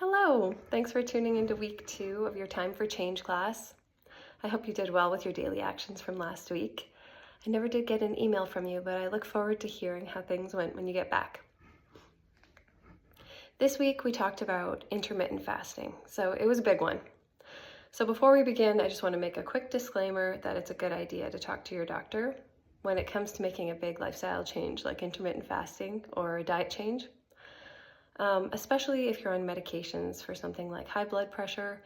Hello! Thanks for tuning into week 2 of your Time for Change class. I hope you did well with your daily actions from last week. I never did get an email from you, but I look forward to hearing how things went when you get back. This week we talked about intermittent fasting, so it was a big one. So before we begin, I just want to make a quick disclaimer that it's a good idea to talk to your doctor when it comes to making a big lifestyle change like intermittent fasting or a diet change. Especially if you're on medications for something like high blood pressure,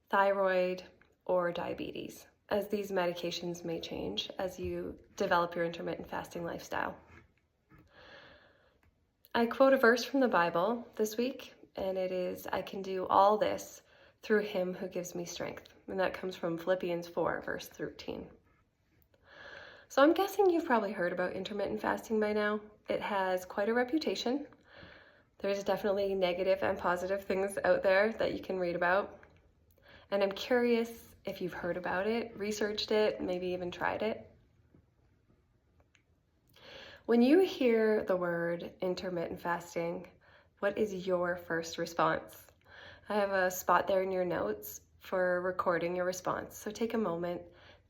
thyroid, or diabetes, as these medications may change as you develop your intermittent fasting lifestyle. I quote a verse from the Bible this week, and it is, "I can do all this through him who gives me strength." And that comes from Philippians 4, verse 13. So I'm guessing you've probably heard about intermittent fasting by now. It has quite a reputation. There's definitely negative and positive things out there that you can read about. And I'm curious if you've heard about it, researched it, maybe even tried it. When you hear the word intermittent fasting, what is your first response? I have a spot there in your notes for recording your response. So take a moment,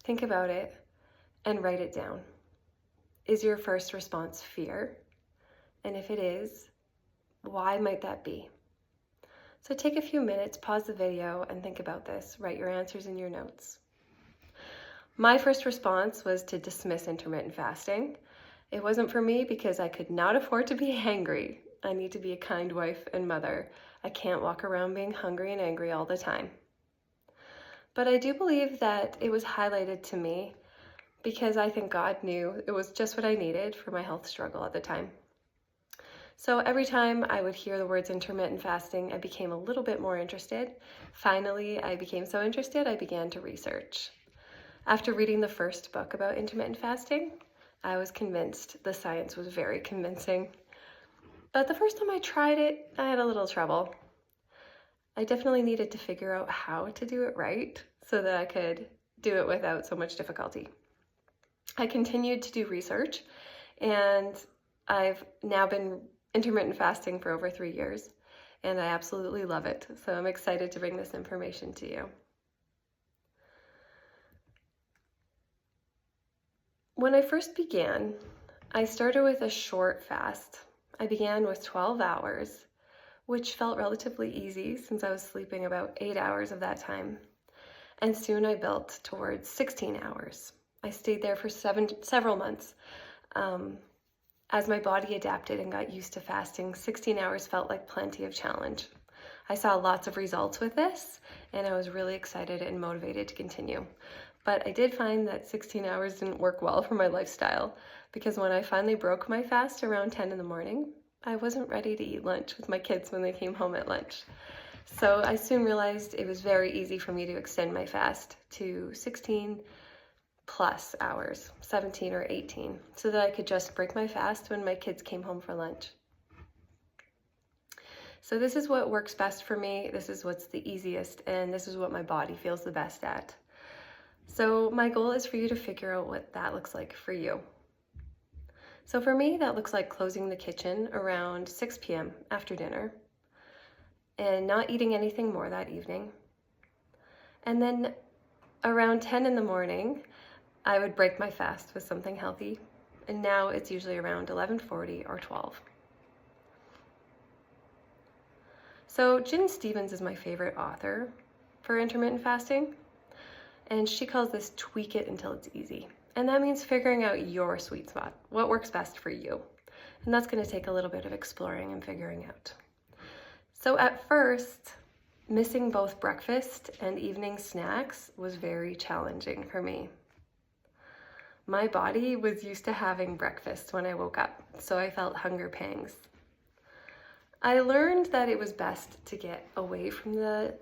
think about it, and write it down. Is your first response fear? And if it is, why might that be? So take a few minutes, pause the video, and think about this. Write your answers in your notes. My first response was to dismiss intermittent fasting. It wasn't for me because I could not afford to be hangry. I need to be a kind wife and mother. I can't walk around being hungry and angry all the time. But I do believe that it was highlighted to me because I think God knew it was just what I needed for my health struggle at the time. So every time I would hear the words intermittent fasting, I became a little bit more interested. Finally, I became so interested, I began to research. After reading the first book about intermittent fasting, I was convinced the science was very convincing. But the first time I tried it, I had a little trouble. I definitely needed to figure out how to do it right so that I could do it without so much difficulty. I continued to do research, and I've now been intermittent fasting for over 3 years, and I absolutely love it. So I'm excited to bring this information to you. When I first began, I started with a short fast. I began with 12 hours, which felt relatively easy since I was sleeping about 8 hours of that time. And soon I built towards 16 hours. I stayed there for several months. As my body adapted and got used to fasting, 16 hours felt like plenty of challenge. I saw lots of results with this, and I was really excited and motivated to continue. But I did find that 16 hours didn't work well for my lifestyle, because when I finally broke my fast around 10 in the morning, I wasn't ready to eat lunch with my kids when they came home at lunch. So I soon realized it was very easy for me to extend my fast to 16 plus hours, 17 or 18, so that I could just break my fast when my kids came home for lunch. So this is what works best for me, this is what's the easiest, and this is what my body feels the best at. So my goal is for you to figure out what that looks like for you. So for me, that looks like closing the kitchen around 6 p.m. after dinner and not eating anything more that evening. And then around 10 in the morning, I would break my fast with something healthy, and now it's usually around 11:40 or 12. So Jen Stevens is my favorite author for intermittent fasting, and she calls this tweak it until it's easy. And that means figuring out your sweet spot, what works best for you. And that's going to take a little bit of exploring and figuring out. So at first, missing both breakfast and evening snacks was very challenging for me. My body was used to having breakfast when I woke up, so I felt hunger pangs. I learned that it was best to get away from the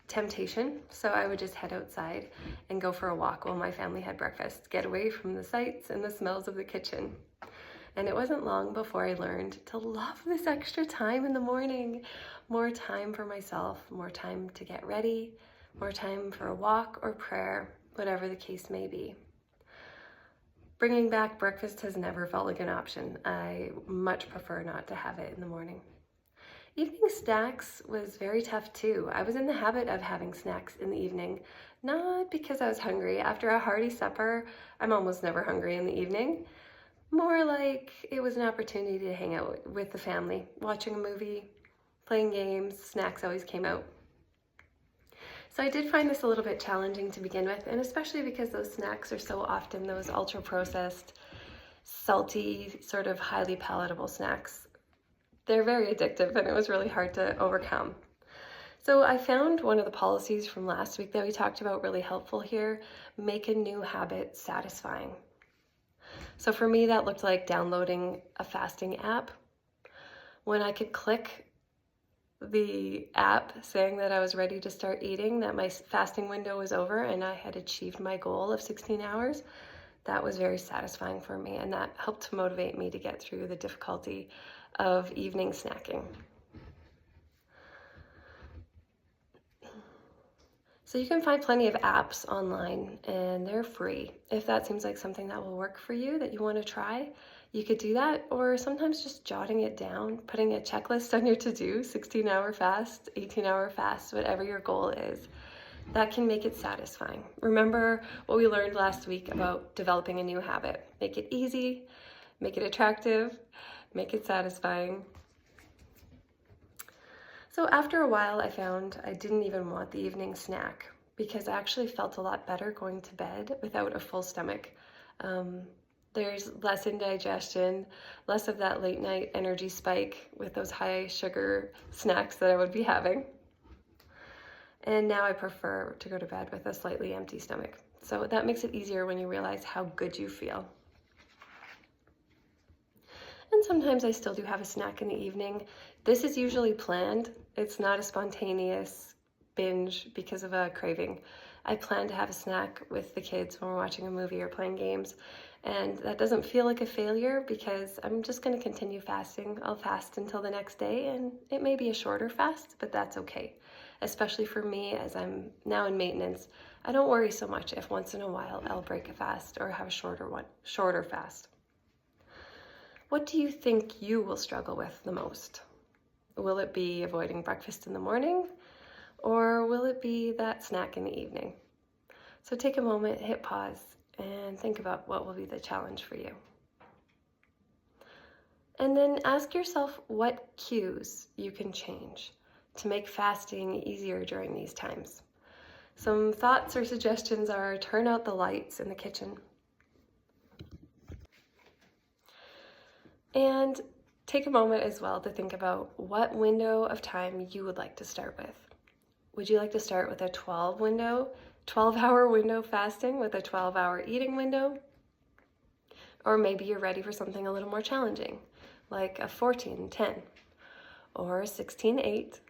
temptation, so I would just head outside and go for a walk while my family had breakfast, get away from the sights and the smells of the kitchen. And it wasn't long before I learned to love this extra time in the morning. More time for myself, more time to get ready, more time for a walk or prayer, whatever the case may be. Bringing back breakfast has never felt like an option. I much prefer not to have it in the morning. Evening snacks was very tough too. I was in the habit of having snacks in the evening, not because I was hungry. After a hearty supper, I'm almost never hungry in the evening. More like it was an opportunity to hang out with the family, watching a movie, playing games. Snacks always came out. So I did find this a little bit challenging to begin with, and especially because those snacks are so often those ultra processed, salty, sort of highly palatable snacks. They're very addictive, and it was really hard to overcome. So I found one of the policies from last week that we talked about really helpful here: make a new habit satisfying. So for me, that looked like downloading a fasting app. When I could click the app saying that I was ready to start eating, that my fasting window was over and I had achieved my goal of 16 hours, that was very satisfying for me, and that helped to motivate me to get through the difficulty of evening snacking. So you can find plenty of apps online and they're free. If that seems like something that will work for you, that you want to try, you could do that, or sometimes just jotting it down, putting a checklist on your to-do, 16-hour fast, 18-hour fast, whatever your goal is. That can make it satisfying. Remember what we learned last week about developing a new habit. Make it easy, make it attractive, make it satisfying. So after a while, I found I didn't even want the evening snack because I actually felt a lot better going to bed without a full stomach. There's less indigestion, less of that late night energy spike with those high sugar snacks that I would be having. And now I prefer to go to bed with a slightly empty stomach. So that makes it easier when you realize how good you feel. And sometimes I still do have a snack in the evening. This is usually planned. It's not a spontaneous binge because of a craving. I plan to have a snack with the kids when we're watching a movie or playing games. And that doesn't feel like a failure because I'm just going to continue fasting. I'll fast until the next day, and it may be a shorter fast, but that's okay. Especially for me, as I'm now in maintenance, I don't worry so much if once in a while I'll break a fast or have a shorter fast. What do you think you will struggle with the most? Will it be avoiding breakfast in the morning, or will it be that snack in the evening? So take a moment, hit pause, and think about what will be the challenge for you. And then ask yourself what cues you can change to make fasting easier during these times. Some thoughts or suggestions are: turn out the lights in the kitchen. And take a moment as well to think about what window of time you would like to start with. Would you like to start with a 12-hour window fasting with a 12-hour eating window? Or maybe you're ready for something a little more challenging, like a 14-10 or a 16-8.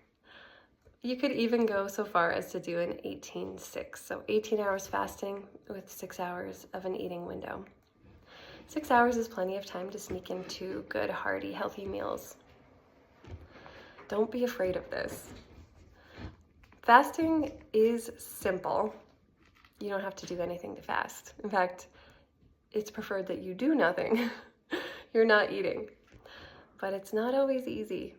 You could even go so far as to do an 18-6, so 18 hours fasting with 6 hours of an eating window. 6 hours is plenty of time to sneak into good, hearty, healthy meals. Don't be afraid of this. Fasting is simple. You don't have to do anything to fast. In fact, it's preferred that you do nothing. You're not eating. But it's not always easy.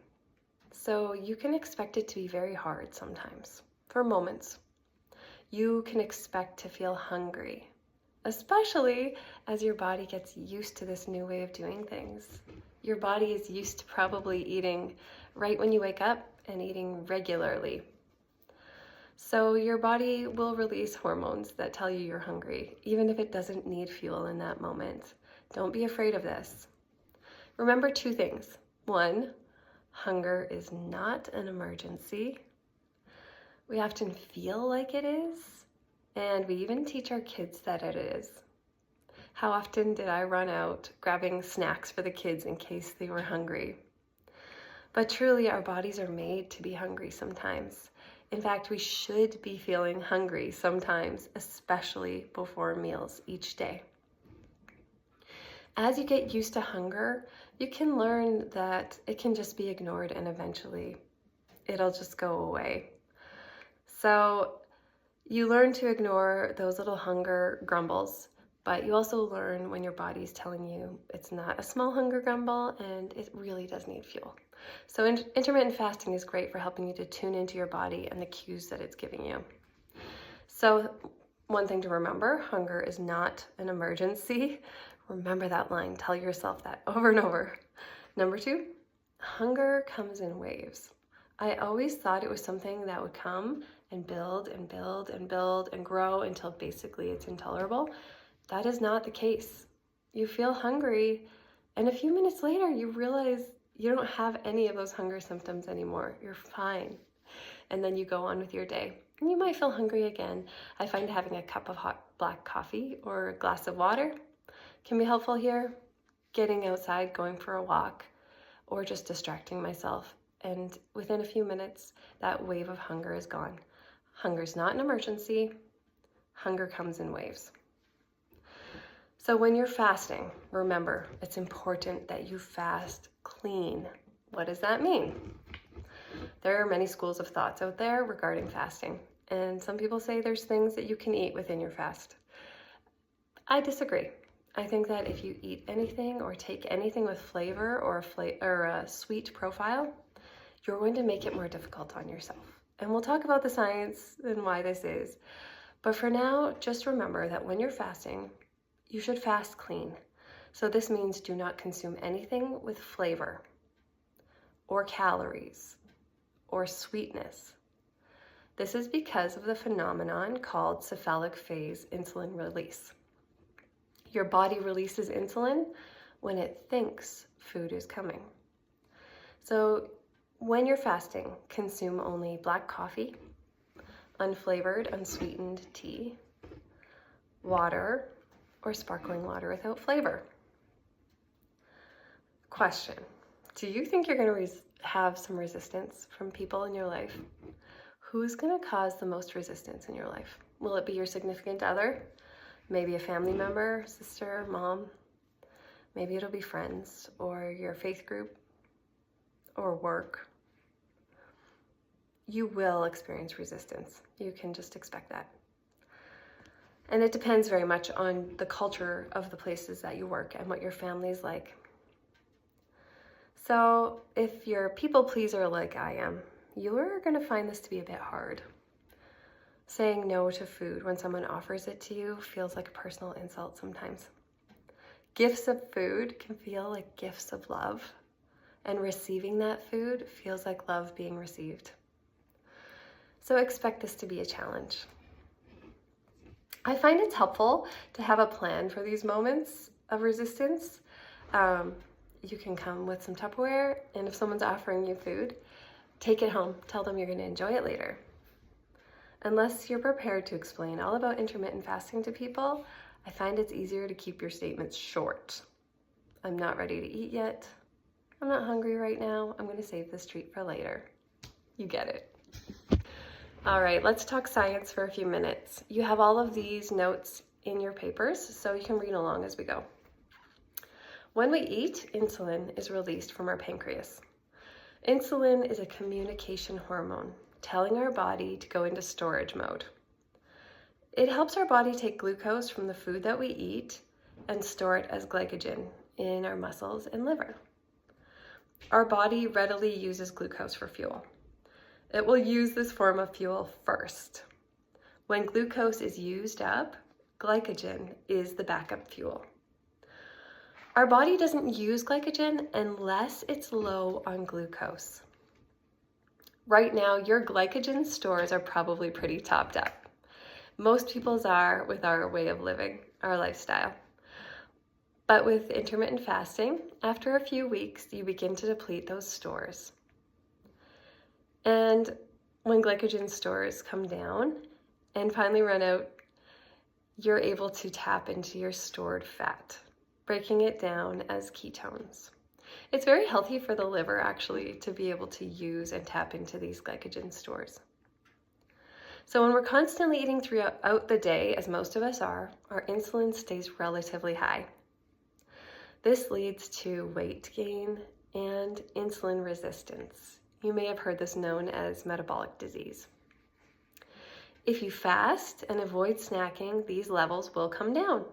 So you can expect it to be very hard sometimes, for moments. You can expect to feel hungry, especially as your body gets used to this new way of doing things. Your body is used to probably eating right when you wake up and eating regularly. So your body will release hormones that tell you you're hungry, even if it doesn't need fuel in that moment. Don't be afraid of this. Remember 2 things. 1, hunger is not an emergency. We often feel like it is, and we even teach our kids that it is. How often did I run out grabbing snacks for the kids in case they were hungry? But truly, our bodies are made to be hungry sometimes. In fact, we should be feeling hungry sometimes, especially before meals each day. As you get used to hunger, you can learn that it can just be ignored and eventually it'll just go away. So you learn to ignore those little hunger grumbles, but you also learn when your body's telling you it's not a small hunger grumble and it really does need fuel. So intermittent fasting is great for helping you to tune into your body and the cues that it's giving you. So one thing to remember, hunger is not an emergency. Remember that line. Tell yourself that over and over. Number 2, hunger comes in waves. I always thought it was something that would come and build and build and build and grow until basically it's intolerable. That is not the case. You feel hungry, and a few minutes later you realize you don't have any of those hunger symptoms anymore. You're fine. And then you go on with your day. And you might feel hungry again. I find having a cup of hot black coffee or a glass of water can be helpful here. Getting outside, going for a walk, or just distracting myself. And within a few minutes, that wave of hunger is gone. Hunger is not an emergency. Hunger comes in waves. So when you're fasting, remember, it's important that you fast clean. What does that mean? There are many schools of thoughts out there regarding fasting, and some people say there's things that you can eat within your fast. I disagree. I think that if you eat anything or take anything with flavor or a sweet profile, you're going to make it more difficult on yourself. And we'll talk about the science and why this is. But for now, just remember that when you're fasting, you should fast clean. So this means do not consume anything with flavor or calories or sweetness. This is because of the phenomenon called cephalic phase insulin release. Your body releases insulin when it thinks food is coming. So when you're fasting, consume only black coffee, unflavored, unsweetened tea, water, or sparkling water without flavor. Question: do you think you're going to have some resistance from people in your life? Who's going to cause the most resistance in your life? Will it be your significant other? Maybe a family member, sister, mom? Maybe it'll be friends or your faith group or work. You will experience resistance. You can just expect that. And it depends very much on the culture of the places that you work and what your family is like. So if you're a people pleaser like I am, you're going to find this to be a bit hard. Saying no to food when someone offers it to you feels like a personal insult sometimes. Gifts of food can feel like gifts of love, and receiving that food feels like love being received. So expect this to be a challenge. I find it's helpful to have a plan for these moments of resistance. You can come with some Tupperware, and if someone's offering you food, take it home. Tell them you're going to enjoy it later. Unless you're prepared to explain all about intermittent fasting to people, I find it's easier to keep your statements short. I'm not ready to eat yet. I'm not hungry right now. I'm going to save this treat for later. You get it. All right, let's talk science for a few minutes. You have all of these notes in your papers, so you can read along as we go. When we eat, insulin is released from our pancreas. Insulin is a communication hormone, telling our body to go into storage mode. It helps our body take glucose from the food that we eat and store it as glycogen in our muscles and liver. Our body readily uses glucose for fuel. It will use this form of fuel first. When glucose is used up, glycogen is the backup fuel. Our body doesn't use glycogen unless it's low on glucose. Right now, your glycogen stores are probably pretty topped up. Most people's are with our way of living, our lifestyle. But with intermittent fasting, after a few weeks, you begin to deplete those stores. And when glycogen stores come down and finally run out, you're able to tap into your stored fat, breaking it down as ketones. It's very healthy for the liver, actually, to be able to use and tap into these glycogen stores. So when we're constantly eating throughout the day, as most of us are, our insulin stays relatively high. This leads to weight gain and insulin resistance. You may have heard this known as metabolic disease. If you fast and avoid snacking, these levels will come down.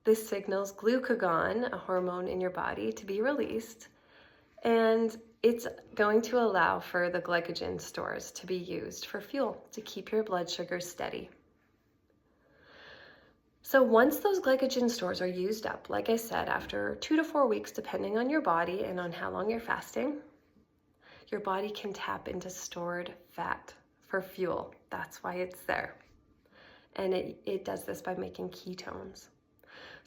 This signals glucagon, a hormone in your body, to be released, and it's going to allow for the glycogen stores to be used for fuel to keep your blood sugar steady. So once those glycogen stores are used up, like I said, after 2 to 4 weeks, depending on your body and on how long you're fasting, your body can tap into stored fat for fuel. That's why it's there. And it does this by making ketones.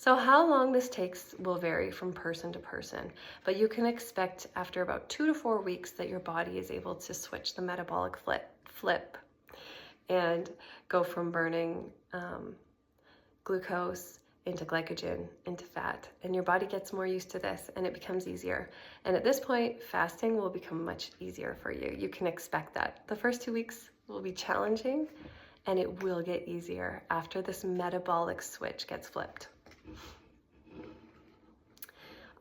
So how long this takes will vary from person to person, but you can expect after about 2 to 4 weeks that your body is able to switch the metabolic flip and go from burning glucose into glycogen, into fat. And your body gets more used to this and it becomes easier. And at this point, fasting will become much easier for you. You can expect that. The first 2 weeks will be challenging and it will get easier after this metabolic switch gets flipped.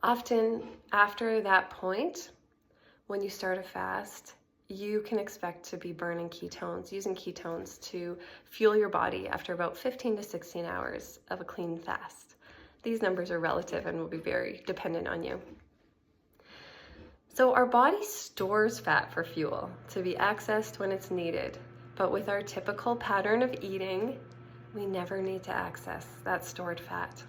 Often after that point, when you start a fast, you can expect to be burning ketones, using ketones to fuel your body after about 15 to 16 hours of a clean fast. These numbers are relative and will be very dependent on you. So our body stores fat for fuel to be accessed when it's needed, but with our typical pattern of eating, we never need to access that stored fat.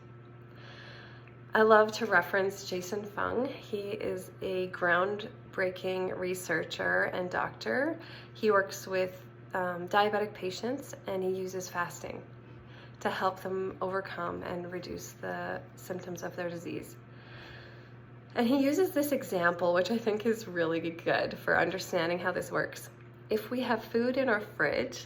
I love to reference Jason Fung. He is a groundbreaking researcher and doctor. He works with diabetic patients and he uses fasting to help them overcome and reduce the symptoms of their disease. And he uses this example, which I think is really good for understanding how this works. If we have food in our fridge,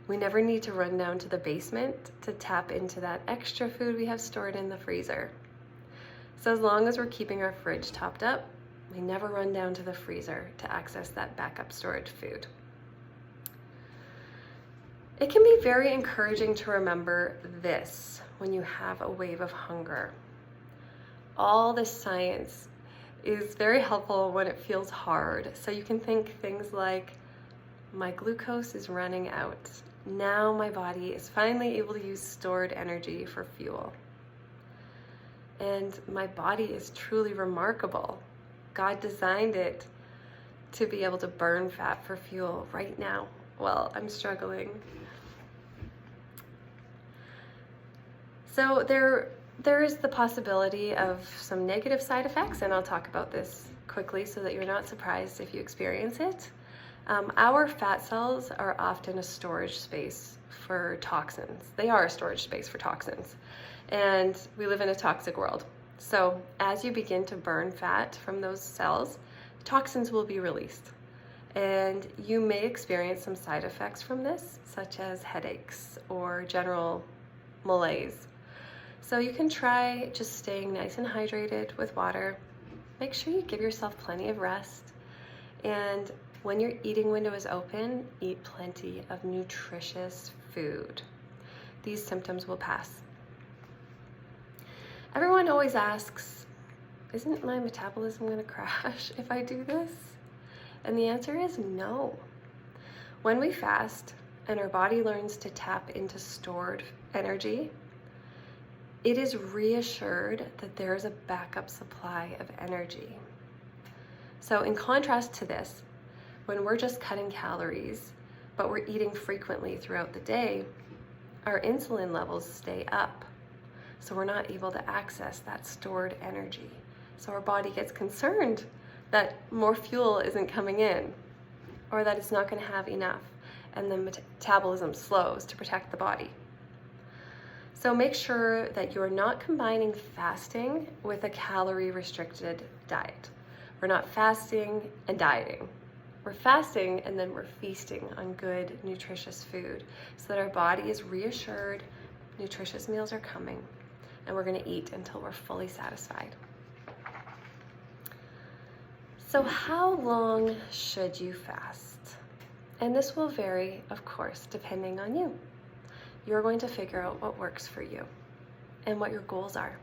we never need to run down to the basement to tap into that extra food we have stored in the freezer. So as long as we're keeping our fridge topped up, we never run down to the freezer to access that backup storage food. It can be very encouraging to remember this when you have a wave of hunger. All this science is very helpful when it feels hard. So you can think things like, my glucose is running out. Now my body is finally able to use stored energy for fuel. And my body is truly remarkable. God designed it to be able to burn fat for fuel right now. Well, I'm struggling. So there is the possibility of some negative side effects, and I'll talk about this quickly so that you're not surprised if you experience it. Our fat cells are often a storage space for toxins. They are a storage space for toxins. And we live in a toxic world. So as you begin to burn fat from those cells, toxins will be released. And you may experience some side effects from this, such as headaches or general malaise. So you can try just staying nice and hydrated with water. Make sure you give yourself plenty of rest. And when your eating window is open, eat plenty of nutritious food. These symptoms will pass. Everyone always asks, isn't my metabolism going to crash if I do this? And the answer is no. When we fast and our body learns to tap into stored energy, it is reassured that there is a backup supply of energy. So in contrast to this, when we're just cutting calories, but we're eating frequently throughout the day, our insulin levels stay up. So we're not able to access that stored energy. So our body gets concerned that more fuel isn't coming in or that it's not going to have enough, and the metabolism slows to protect the body. So make sure that you're not combining fasting with a calorie-restricted diet. We're not fasting and dieting. We're fasting and then we're feasting on good, nutritious food so that our body is reassured nutritious meals are coming and we're going to eat until we're fully satisfied. So how long should you fast? And this will vary, of course, depending on you. You're going to figure out what works for you and what your goals are.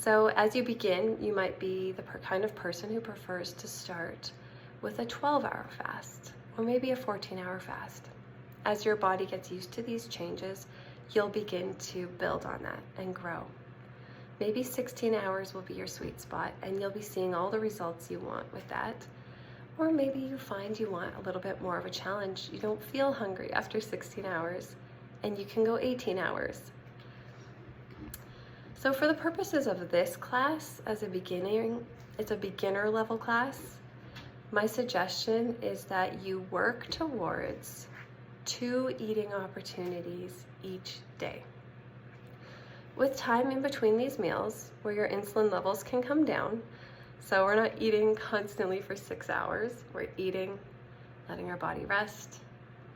So as you begin, you might be the kind of person who prefers to start with a 12-hour fast or maybe a 14-hour fast. As your body gets used to these changes, you'll begin to build on that and grow. Maybe 16 hours will be your sweet spot and you'll be seeing all the results you want with that. Or maybe you find you want a little bit more of a challenge. You don't feel hungry after 16 hours and you can go 18 hours. So for the purposes of this class, it's a beginner level class. My suggestion is that you work towards 2 eating opportunities each day. With time in between these meals where your insulin levels can come down, so we're not eating constantly for 6 hours, we're eating, letting our body rest,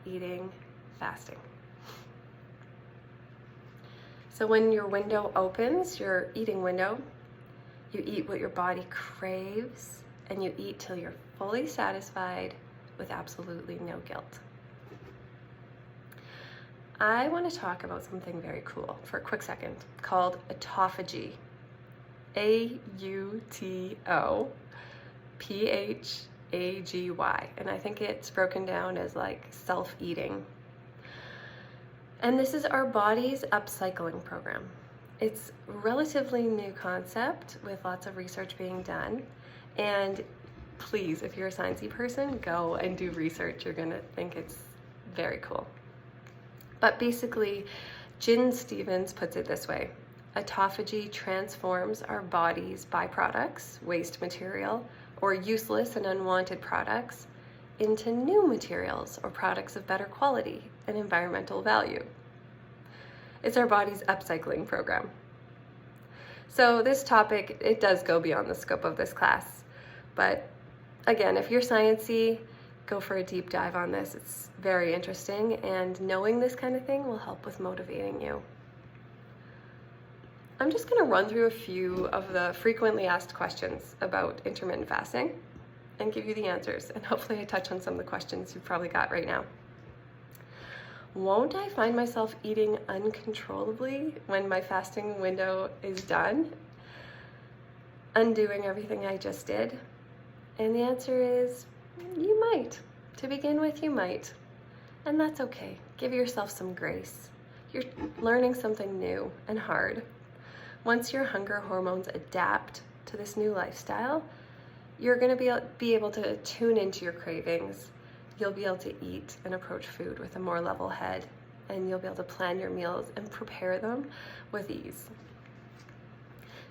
eating, fasting. So when your window opens, your eating window, you eat what your body craves and you eat till you're fully satisfied with absolutely no guilt. I want to talk about something very cool for a quick second called autophagy. AUTOPHAGY. And I think it's broken down as like self-eating. And this is our body's upcycling program. It's a relatively new concept with lots of research being done. And please, if you're a sciencey person, go and do research. You're gonna think it's very cool. But basically, Jen Stevens puts it this way. Autophagy transforms our body's byproducts, waste material, or useless and unwanted products into new materials or products of better quality and environmental value. It's our body's upcycling program. So this topic, it does go beyond the scope of this class. But again, if you're sciencey, go for a deep dive on this. It's very interesting, and knowing this kind of thing will help with motivating you. I'm just going to run through a few of the frequently asked questions about intermittent fasting and give you the answers, and hopefully I touch on some of the questions you've probably got right now. Won't I find myself eating uncontrollably when my fasting window is done, undoing everything I just did? And the answer is, you might. To begin with, you might. And that's okay. Give yourself some grace. You're learning something new and hard. Once your hunger hormones adapt to this new lifestyle, you're going to be able to tune into your cravings. You'll be able to eat and approach food with a more level head, and you'll be able to plan your meals and prepare them with ease.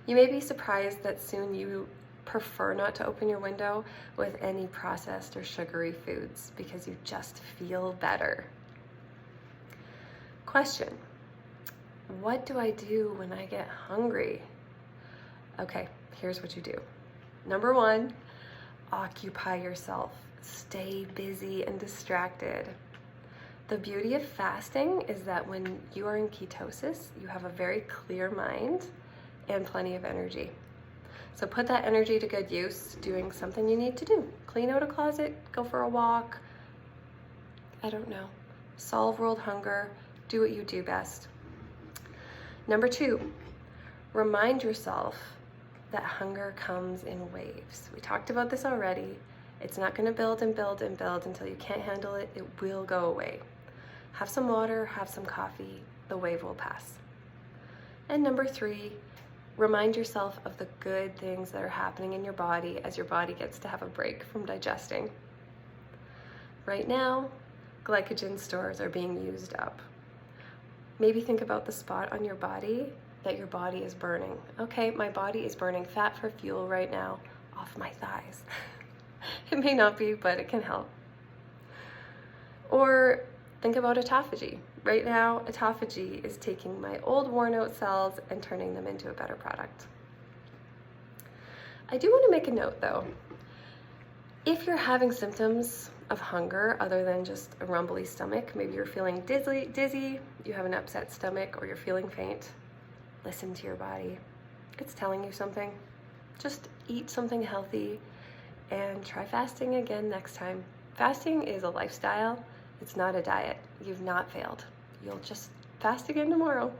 You may be surprised that soon you prefer not to open your window with any processed or sugary foods because you just feel better. Question: what do I do when I get hungry? Okay, here's what you do. Number 1, occupy yourself. Stay busy and distracted. The beauty of fasting is that when you are in ketosis, you have a very clear mind and plenty of energy. So put that energy to good use doing something you need to do. Clean out a closet, go for a walk, I don't know, solve world hunger, do what you do best. Number 2, remind yourself that hunger comes in waves. We talked about this already. It's not going to build and build and build until you can't handle it. It will go away. Have some water, have some coffee, the wave will pass. And number 3, remind yourself of the good things that are happening in your body as your body gets to have a break from digesting. Right now, glycogen stores are being used up. Maybe think about the spot on your body that your body is burning. Okay, my body is burning fat for fuel right now off my thighs. It may not be, but it can help. Or think about autophagy. Right now, autophagy is taking my old worn out cells and turning them into a better product. I do want to make a note though. If you're having symptoms of hunger other than just a rumbly stomach, maybe you're feeling dizzy, you have an upset stomach, or you're feeling faint, listen to your body. It's telling you something. Just eat something healthy and try fasting again next time. Fasting is a lifestyle. It's not a diet. You've not failed. You'll just fast again tomorrow.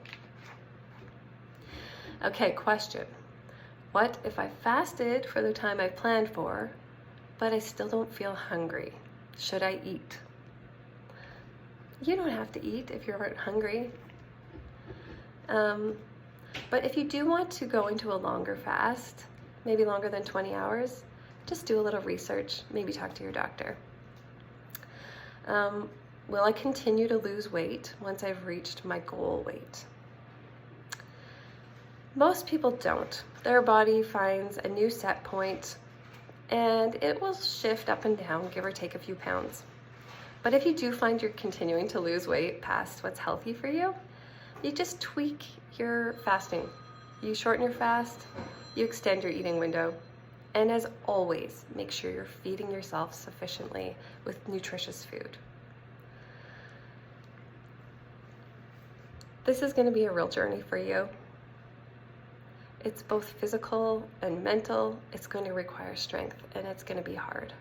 Okay, question. What if I fasted for the time I planned for, but I still don't feel hungry? Should I eat? You don't have to eat if you aren't hungry. But if you do want to go into a longer fast, maybe longer than 20 hours, just do a little research, maybe talk to your doctor. Will I continue to lose weight once I've reached my goal weight? Most people don't. Their body finds a new set point and it will shift up and down, give or take a few pounds. But if you do find you're continuing to lose weight past what's healthy for you, you just tweak your fasting. You shorten your fast, you extend your eating window, and as always, make sure you're feeding yourself sufficiently with nutritious food. This is going to be a real journey for you. It's both physical and mental. It's going to require strength and it's going to be hard.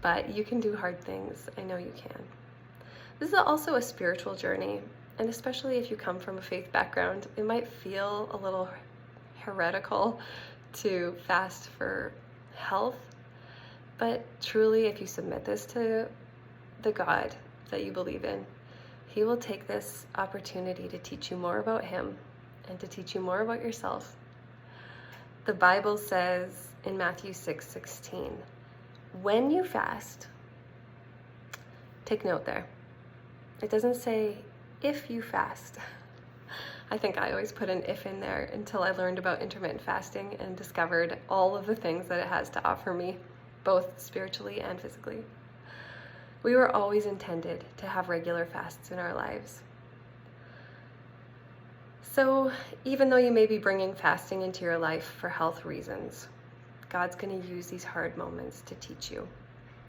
But you can do hard things. I know you can. This is also a spiritual journey, and especially if you come from a faith background, it might feel a little heretical to fast for health. But truly, if you submit this to the God that you believe in, He will take this opportunity to teach you more about Him and to teach you more about yourself. The Bible says in Matthew 6:16, when you fast, take note there. It doesn't say if you fast. I think I always put an if in there until I learned about intermittent fasting and discovered all of the things that it has to offer me, both spiritually and physically. We were always intended to have regular fasts in our lives. So even though you may be bringing fasting into your life for health reasons, God's going to use these hard moments to teach you.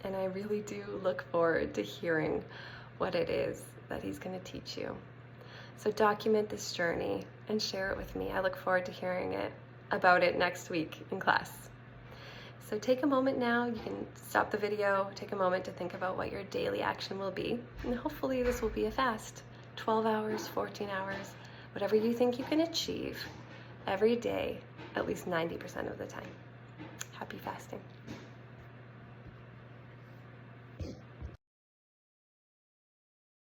And I really do look forward to hearing what it is that He's going to teach you. So document this journey and share it with me. I look forward to hearing about it next week in class. So take a moment now. You can stop the video, take a moment to think about what your daily action will be. And hopefully this will be a fast. 12 hours, 14 hours, whatever you think you can achieve every day, at least 90% of the time. Happy fasting.